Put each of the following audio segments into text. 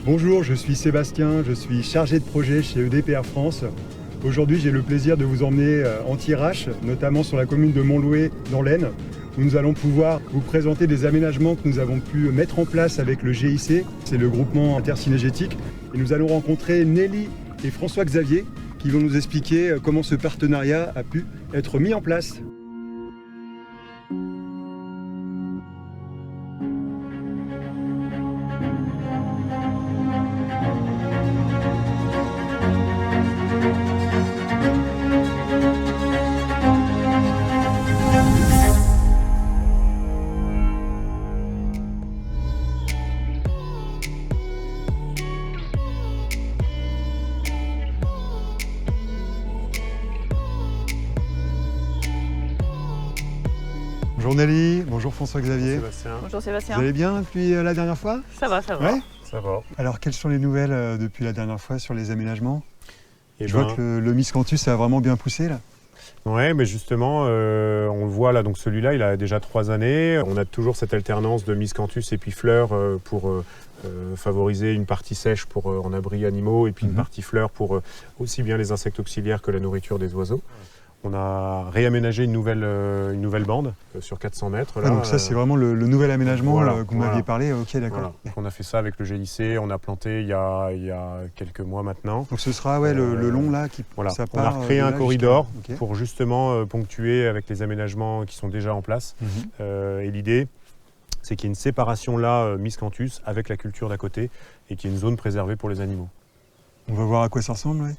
Bonjour, je suis Sébastien, je suis chargé de projet chez EDPR France. Aujourd'hui, j'ai le plaisir de vous emmener en Thiérache, notamment sur la commune de Montloué dans l'Aisne, où nous allons pouvoir vous présenter des aménagements que nous avons pu mettre en place avec le GIC, c'est le groupement intersynergétique. Et nous allons rencontrer Nelly et François-Xavier qui vont nous expliquer comment ce partenariat a pu être mis en place. Bonjour Nelly, bonjour François-Xavier. Bonjour Sébastien. Vous allez bien depuis la dernière fois? Ça va, ça va. Ouais. Ça va. Alors quelles sont les nouvelles depuis la dernière fois sur les aménagements? Je vois vois que le miscanthus a vraiment bien poussé là. Ouais, mais justement, on le voit là, donc celui-là, il a déjà 3 années. On a toujours cette alternance de miscanthus et puis fleurs pour favoriser une partie sèche pour en abri animaux et puis une partie fleurs pour aussi bien les insectes auxiliaires que la nourriture des oiseaux. On a réaménagé une nouvelle bande sur 400 mètres. Là, donc ça, c'est vraiment le nouvel aménagement voilà, que vous m'aviez parlé. Ok, d'accord. Voilà. Donc on a fait ça avec le GIC, on a planté il y a quelques mois maintenant. Donc ce sera le long là qui voilà. ça On part, a recréé un corridor okay. pour justement ponctuer avec les aménagements qui sont déjà en place. Et l'idée, c'est qu'il y ait une séparation là, miscanthus, avec la culture d'à côté et qu'il y ait une zone préservée pour les animaux. On va voir à quoi ça ressemble, oui.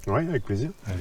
Oui, avec plaisir. Allez.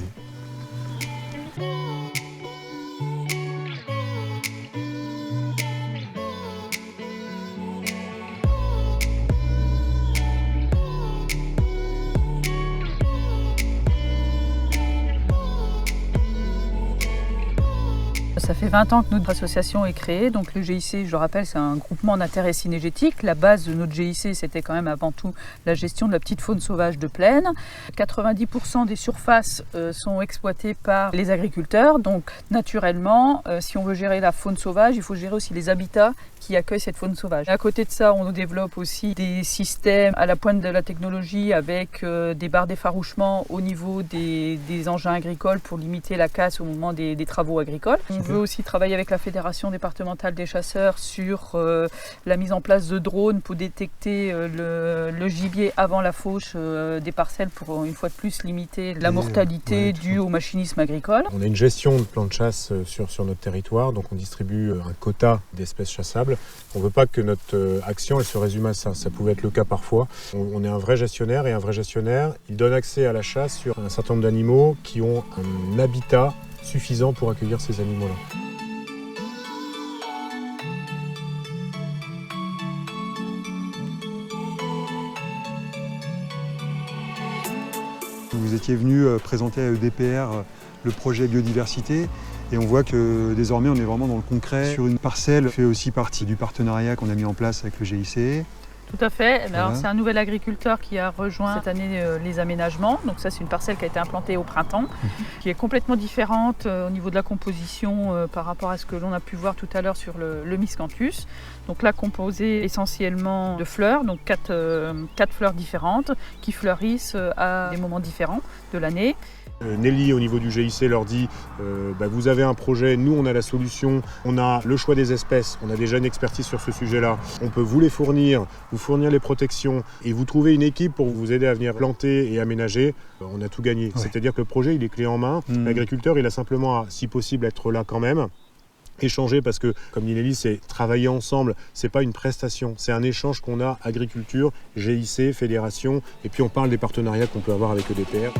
Ça fait 20 ans que notre association est créée, donc le GIC, je le rappelle, c'est un groupement d'intérêt synergétique. La base de notre GIC, c'était quand même avant tout la gestion de la petite faune sauvage de plaine. 90% des surfaces sont exploitées par les agriculteurs, donc naturellement, si on veut gérer la faune sauvage, il faut gérer aussi les habitats qui accueillent cette faune sauvage. À côté de ça, on développe aussi des systèmes à la pointe de la technologie avec des barres d'effarouchement au niveau des engins agricoles pour limiter la casse au moment des travaux agricoles. On veut aussi travailler avec la Fédération départementale des chasseurs sur la mise en place de drones pour détecter le gibier avant la fauche des parcelles pour une fois de plus limiter la mortalité due au machinisme agricole. On a une gestion de plans de chasse sur notre territoire, donc on distribue un quota d'espèces chassables. On ne veut pas que notre action elle se résume à ça. Ça pouvait être le cas parfois. On est un vrai gestionnaire et un vrai gestionnaire, il donne accès à la chasse sur un certain nombre d'animaux qui ont un habitat suffisant pour accueillir ces animaux-là. Vous étiez venu présenter à EDPR le projet biodiversité et on voit que désormais on est vraiment dans le concret sur une parcelle qui fait aussi partie du partenariat qu'on a mis en place avec le GIC. Tout à fait. Alors, c'est un nouvel agriculteur qui a rejoint cette année les aménagements. Donc ça, c'est une parcelle qui a été implantée au printemps, qui est complètement différente au niveau de la composition par rapport à ce que l'on a pu voir tout à l'heure sur le miscanthus. Donc là, composé essentiellement de fleurs, donc quatre fleurs différentes qui fleurissent à des moments différents de l'année. Nelly, au niveau du GIC, leur dit vous avez un projet, nous on a la solution, on a le choix des espèces, on a déjà une expertise sur ce sujet-là, on peut vous les fournir, vous fournir les protections et vous trouver une équipe pour vous aider à venir planter et aménager, on a tout gagné. Ouais. C'est-à-dire que le projet il est clé en main, l'agriculteur il a simplement à, si possible, être là quand même. Échanger parce que, comme dit Nelly, c'est travailler ensemble, c'est pas une prestation, c'est un échange qu'on a agriculture, GIC, fédération, et puis on parle des partenariats qu'on peut avoir avec EDPR.